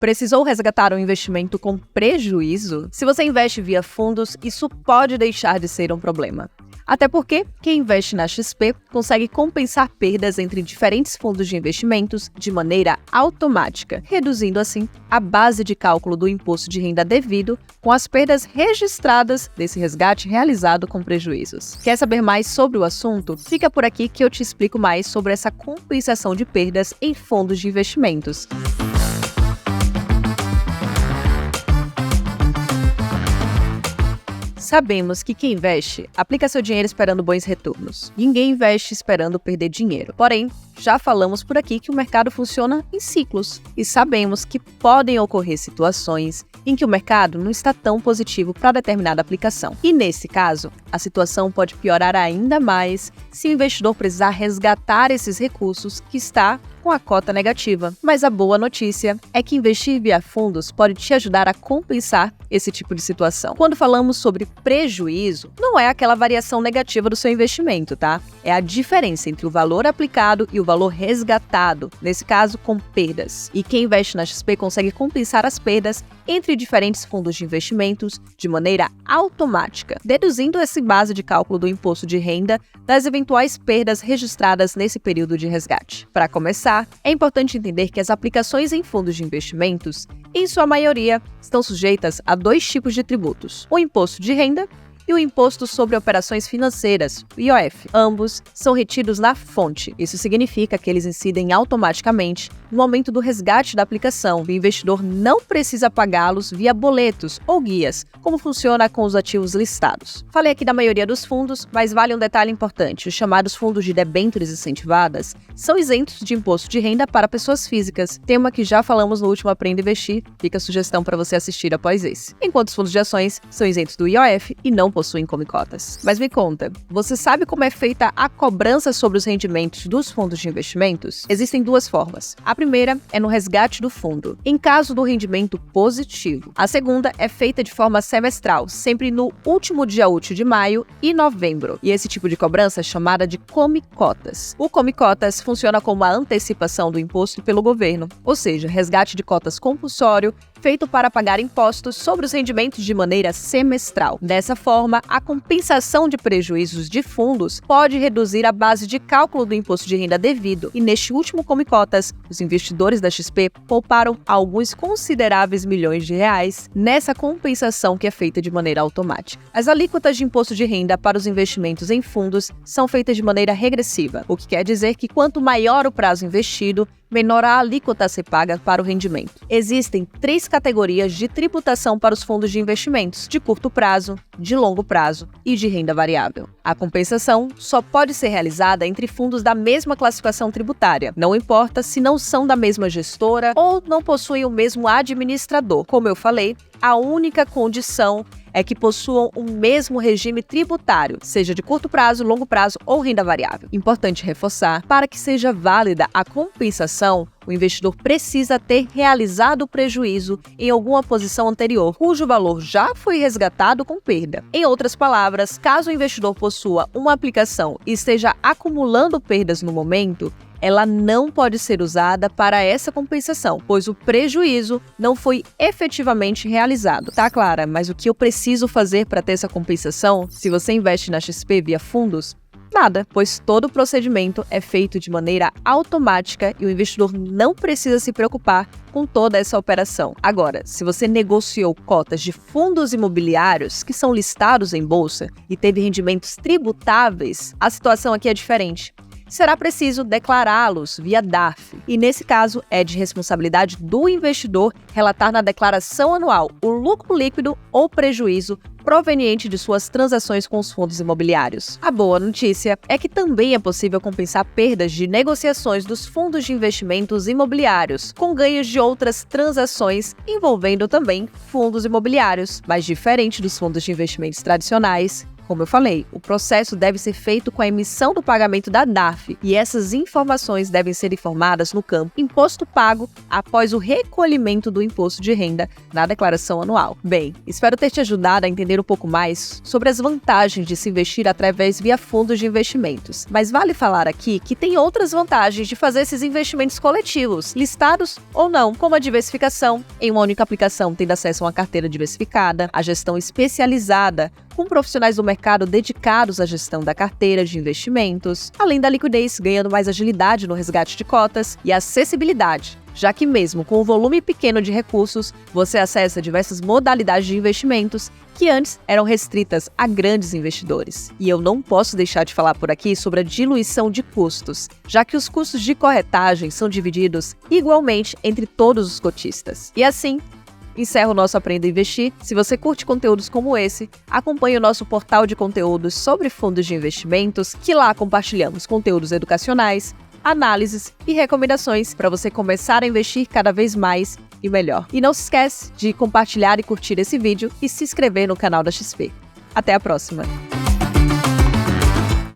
Precisou resgatar um investimento com prejuízo? Se você investe via fundos, isso pode deixar de ser um problema. Até porque quem investe na XP consegue compensar perdas entre diferentes fundos de investimentos de maneira automática, reduzindo assim a base de cálculo do imposto de renda devido com as perdas registradas desse resgate realizado com prejuízos. Quer saber mais sobre o assunto? Fica por aqui que eu te explico mais sobre essa compensação de perdas em fundos de investimentos. Sabemos que quem investe aplica seu dinheiro esperando bons retornos. Ninguém investe esperando perder dinheiro. Porém, já falamos por aqui que o mercado funciona em ciclos e sabemos que podem ocorrer situações em que o mercado não está tão positivo para determinada aplicação. E nesse caso, a situação pode piorar ainda mais se o investidor precisar resgatar esses recursos que está com a cota negativa. Mas a boa notícia é que investir via fundos pode te ajudar a compensar esse tipo de situação. Quando falamos sobre prejuízo, não é aquela variação negativa do seu investimento, tá? É a diferença entre o valor aplicado e o valor resgatado, nesse caso com perdas. E quem investe na XP consegue compensar as perdas entre diferentes fundos de investimentos de maneira automática, deduzindo essa base de cálculo do imposto de renda das eventuais perdas registradas nesse período de resgate. Para começar, é importante entender que as aplicações em fundos de investimentos, em sua maioria, estão sujeitas a dois tipos de tributos: o imposto de renda e o Imposto sobre Operações Financeiras, o IOF. Ambos são retidos na fonte. Isso significa que eles incidem automaticamente no momento do resgate da aplicação. O investidor não precisa pagá-los via boletos ou guias, como funciona com os ativos listados. Falei aqui da maioria dos fundos, mas vale um detalhe importante: os chamados fundos de debêntures incentivadas são isentos de imposto de renda para pessoas físicas, tema que já falamos no último Aprenda a Investir, fica a sugestão para você assistir após esse. Enquanto os fundos de ações são isentos do IOF e não possuem come-cotas. Mas me conta, você sabe como é feita a cobrança sobre os rendimentos dos fundos de investimentos? Existem duas formas. A primeira é no resgate do fundo, em caso do rendimento positivo. A segunda é feita de forma semestral, sempre no último dia útil de maio e novembro. E esse tipo de cobrança é chamada de come-cotas. O come-cotas funciona como a antecipação do imposto pelo governo, ou seja, resgate de cotas compulsório feito para pagar impostos sobre os rendimentos de maneira semestral. Dessa forma, a compensação de prejuízos de fundos pode reduzir a base de cálculo do imposto de renda devido, e neste último come-cotas, os investidores da XP pouparam alguns consideráveis milhões de reais nessa compensação que é feita de maneira automática. As alíquotas de imposto de renda para os investimentos em fundos são feitas de maneira regressiva, o que quer dizer que quanto maior o prazo investido, menor a alíquota a ser paga para o rendimento. Existem 3 categorias de tributação para os fundos de investimentos: de curto prazo, de longo prazo e de renda variável. A compensação só pode ser realizada entre fundos da mesma classificação tributária, não importa se não são da mesma gestora ou não possuem o mesmo administrador. Como eu falei, a única condição é que possuam o mesmo regime tributário, seja de curto prazo, longo prazo ou renda variável. Importante reforçar, para que seja válida a compensação, o investidor precisa ter realizado o prejuízo em alguma posição anterior, cujo valor já foi resgatado com perda. Em outras palavras, caso o investidor possua uma aplicação e esteja acumulando perdas no momento, ela não pode ser usada para essa compensação, pois o prejuízo não foi efetivamente realizado. Tá, Clara, mas o que eu preciso fazer para ter essa compensação se você investe na XP via fundos? Nada, pois todo o procedimento é feito de maneira automática e o investidor não precisa se preocupar com toda essa operação. Agora, se você negociou cotas de fundos imobiliários que são listados em bolsa e teve rendimentos tributáveis, a situação aqui é diferente. Será preciso declará-los via DARF, e nesse caso é de responsabilidade do investidor relatar na declaração anual o lucro líquido ou prejuízo proveniente de suas transações com os fundos imobiliários. A boa notícia é que também é possível compensar perdas de negociações dos fundos de investimentos imobiliários, com ganhos de outras transações envolvendo também fundos imobiliários, mas diferente dos fundos de investimentos tradicionais, Como eu falei, o processo deve ser feito com a emissão do pagamento da DARF e essas informações devem ser informadas no campo Imposto Pago após o recolhimento do imposto de renda na declaração anual. Bem, espero ter te ajudado a entender um pouco mais sobre as vantagens de se investir através via fundos de investimentos. Mas vale falar aqui que tem outras vantagens de fazer esses investimentos coletivos, listados ou não, como a diversificação, em uma única aplicação tendo acesso a uma carteira diversificada, a gestão especializada, com profissionais do mercado dedicados à gestão da carteira de investimentos, além da liquidez, ganhando mais agilidade no resgate de cotas e acessibilidade, já que mesmo com um volume pequeno de recursos, você acessa diversas modalidades de investimentos que antes eram restritas a grandes investidores. E eu não posso deixar de falar por aqui sobre a diluição de custos, já que os custos de corretagem são divididos igualmente entre todos os cotistas. E assim, encerro o nosso Aprenda a Investir. Se você curte conteúdos como esse, acompanhe o nosso portal de conteúdos sobre fundos de investimentos, que lá compartilhamos conteúdos educacionais, análises e recomendações para você começar a investir cada vez mais e melhor. E não se esquece de compartilhar e curtir esse vídeo e se inscrever no canal da XP. Até a próxima!